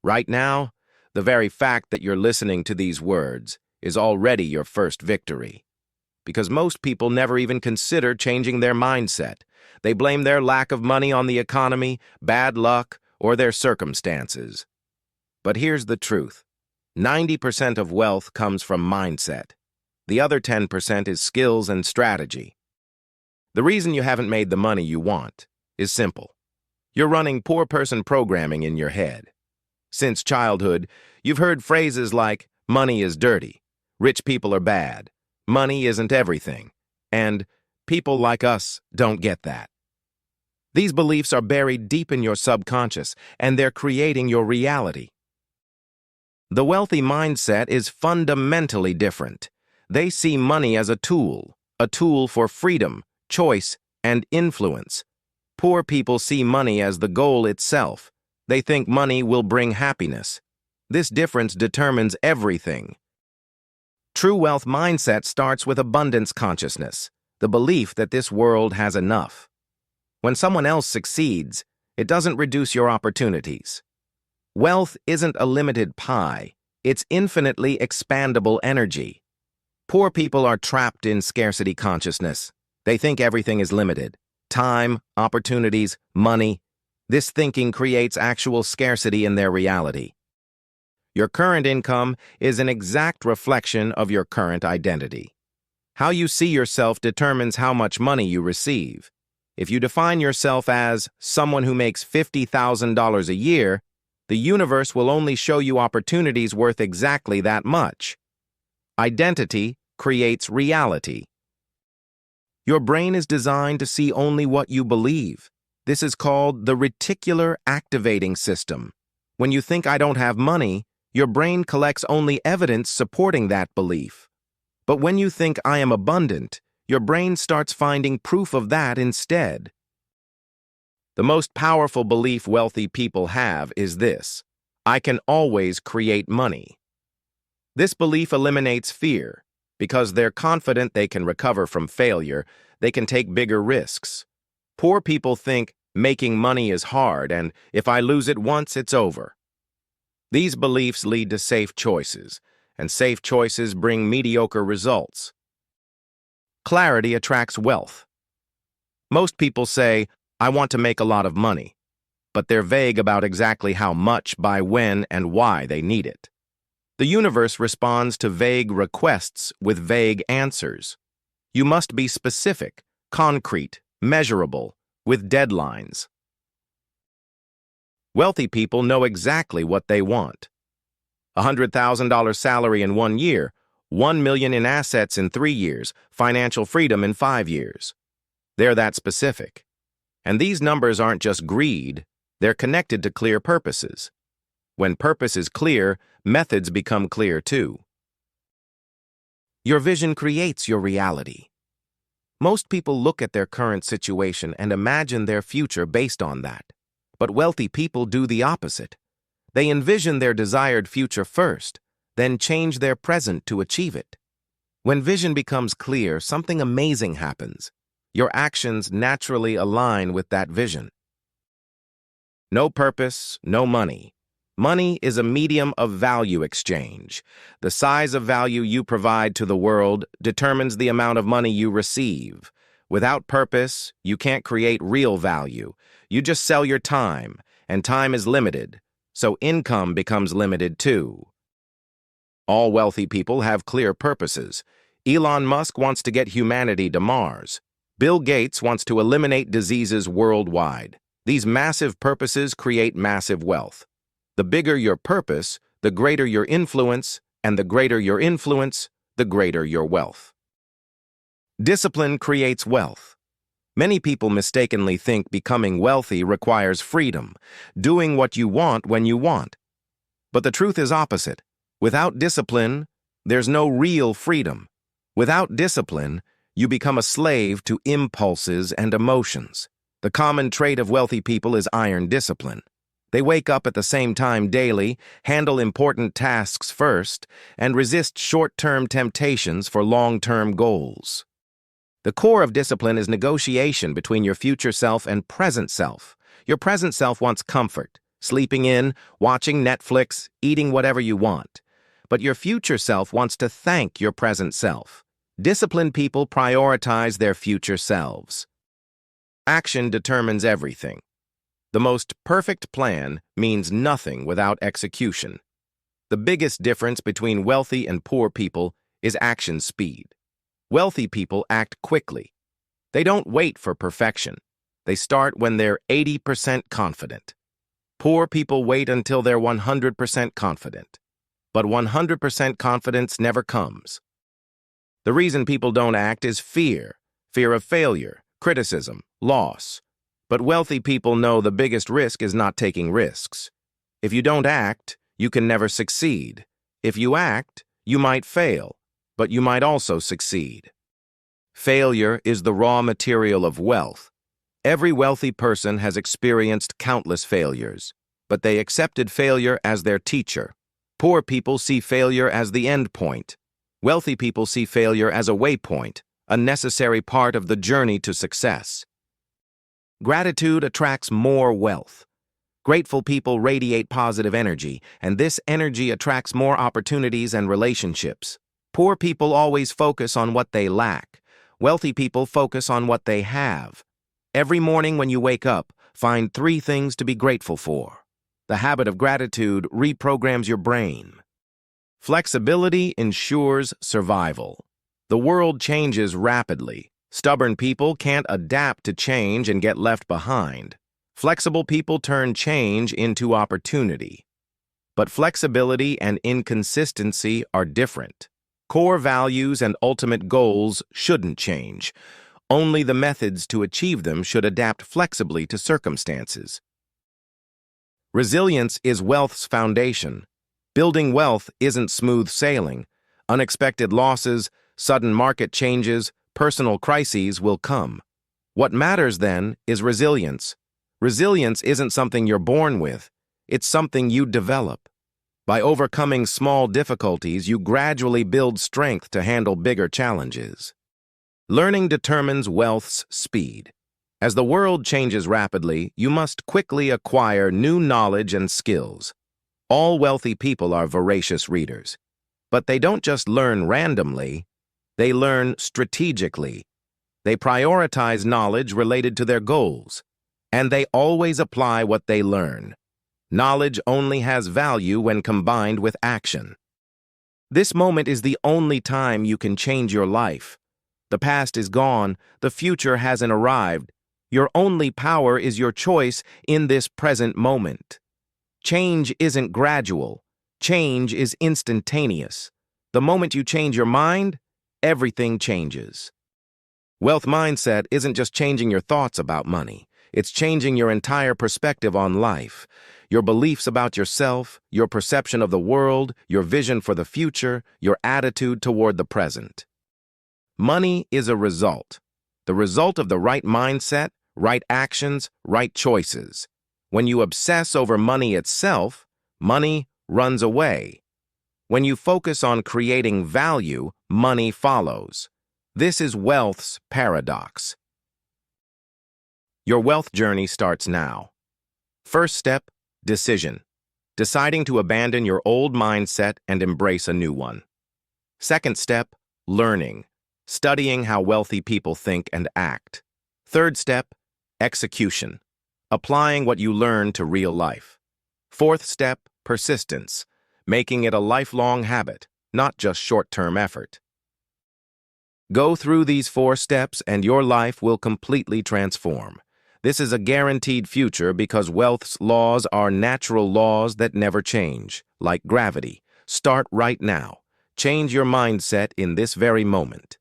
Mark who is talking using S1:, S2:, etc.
S1: Right now, the very fact that you're listening to these words is already your first victory. Because most people never even consider changing their mindset. They blame their lack of money on the economy, bad luck, or their circumstances. But here's the truth. 90% of wealth comes from mindset. The other 10% is skills and strategy. The reason you haven't made the money you want is simple. You're running poor person programming in your head. Since childhood, you've heard phrases like, money is dirty, rich people are bad, money isn't everything, and people like us don't get that. These beliefs are buried deep in your subconscious, and they're creating your reality. The wealthy mindset is fundamentally different. They see money as a tool for freedom, choice, and influence. Poor people see money as the goal itself. They think money will bring happiness. This difference determines everything. True wealth mindset starts with abundance consciousness, the belief that this world has enough. When someone else succeeds, it doesn't reduce your opportunities. Wealth isn't a limited pie, it's infinitely expandable energy. Poor people are trapped in scarcity consciousness. They think everything is limited. Time, opportunities, money. This thinking creates actual scarcity in their reality. Your current income is an exact reflection of your current identity. How you see yourself determines how much money you receive. If you define yourself as someone who makes $50,000 a year, the universe will only show you opportunities worth exactly that much. Identity creates reality. Your brain is designed to see only what you believe. This is called the Reticular Activating System. When you think I don't have money, your brain collects only evidence supporting that belief. But when you think I am abundant, your brain starts finding proof of that instead. The most powerful belief wealthy people have is this: I can always create money. This belief eliminates fear. Because they're confident they can recover from failure, they can take bigger risks. Poor people think making money is hard, and if I lose it once, it's over. These beliefs lead to safe choices, and safe choices bring mediocre results. Clarity attracts wealth. Most people say, I want to make a lot of money, but they're vague about exactly how much, by when, and why they need it. The universe responds to vague requests with vague answers. You must be specific, concrete, measurable, with deadlines. Wealthy people know exactly what they want. $100,000 salary in 1 year, $1 million in assets in 3 years, financial freedom in 5 years. They're that specific. And these numbers aren't just greed, they're connected to clear purposes. When purpose is clear, methods become clear too. Your vision creates your reality. Most people look at their current situation and imagine their future based on that. But wealthy people do the opposite. They envision their desired future first, then change their present to achieve it. When vision becomes clear, something amazing happens. Your actions naturally align with that vision. No purpose, no money. Money is a medium of value exchange. The size of value you provide to the world determines the amount of money you receive. Without purpose, you can't create real value. You just sell your time, and time is limited, so income becomes limited too. All wealthy people have clear purposes. Elon Musk wants to get humanity to Mars. Bill Gates wants to eliminate diseases worldwide. These massive purposes create massive wealth. The bigger your purpose, the greater your influence, and the greater your influence, the greater your wealth. Discipline creates wealth. Many people mistakenly think becoming wealthy requires freedom, doing what you want when you want. But the truth is opposite. Without discipline, there's no real freedom. Without discipline, you become a slave to impulses and emotions. The common trait of wealthy people is iron discipline. They wake up at the same time daily, handle important tasks first, and resist short-term temptations for long-term goals. The core of discipline is negotiation between your future self and present self. Your present self wants comfort, sleeping in, watching Netflix, eating whatever you want. But your future self wants to thank your present self. Disciplined people prioritize their future selves. Action determines everything. The most perfect plan means nothing without execution. The biggest difference between wealthy and poor people is action speed. Wealthy people act quickly. They don't wait for perfection. They start when they're 80% confident. Poor people wait until they're 100% confident. But 100% confidence never comes. The reason people don't act is fear of failure, criticism, loss. But wealthy people know the biggest risk is not taking risks. If you don't act, you can never succeed. If you act, you might fail, but you might also succeed. Failure is the raw material of wealth. Every wealthy person has experienced countless failures, but they accepted failure as their teacher. Poor people see failure as the end point. Wealthy people see failure as a waypoint, a necessary part of the journey to success. Gratitude attracts more wealth. Grateful people radiate positive energy, and this energy attracts more opportunities and relationships. Poor people always focus on what they lack. Wealthy people focus on what they have. Every morning when you wake up, find 3 things to be grateful for. The habit of gratitude reprograms your brain. Flexibility ensures survival. The world changes rapidly. Stubborn people can't adapt to change and get left behind. Flexible people turn change into opportunity. But flexibility and inconsistency are different. Core values and ultimate goals shouldn't change. Only the methods to achieve them should adapt flexibly to circumstances. Resilience is wealth's foundation. Building wealth isn't smooth sailing. Unexpected losses, sudden market changes, personal crises will come. What matters then is resilience. Resilience isn't something you're born with. It's something you develop. By overcoming small difficulties, you gradually build strength to handle bigger challenges. Learning determines wealth's speed. As the world changes rapidly, you must quickly acquire new knowledge and skills. All wealthy people are voracious readers. But they don't just learn randomly, they learn strategically. They prioritize knowledge related to their goals, and they always apply what they learn. Knowledge only has value when combined with action. This moment is the only time you can change your life. The past is gone, the future hasn't arrived. Your only power is your choice in this present moment. Change isn't gradual. Change is instantaneous. The moment you change your mind, everything changes. Wealth mindset isn't just changing your thoughts about money. It's changing your entire perspective on life. Your beliefs about yourself, your perception of the world, your vision for the future, your attitude toward the present. Money is a result. The result of the right mindset, right actions, right choices. When you obsess over money itself, money runs away. When you focus on creating value, money follows. This is wealth's paradox. Your wealth journey starts now. First step, decision. Deciding to abandon your old mindset and embrace a new one. Second step, learning. Studying how wealthy people think and act. Third step, execution. Applying what you learn to real life. Fourth step, persistence. Making it a lifelong habit, not just short-term effort. Go through these 4 steps and your life will completely transform. This is a guaranteed future because wealth's laws are natural laws that never change, like gravity. Start right now. Change your mindset in this very moment.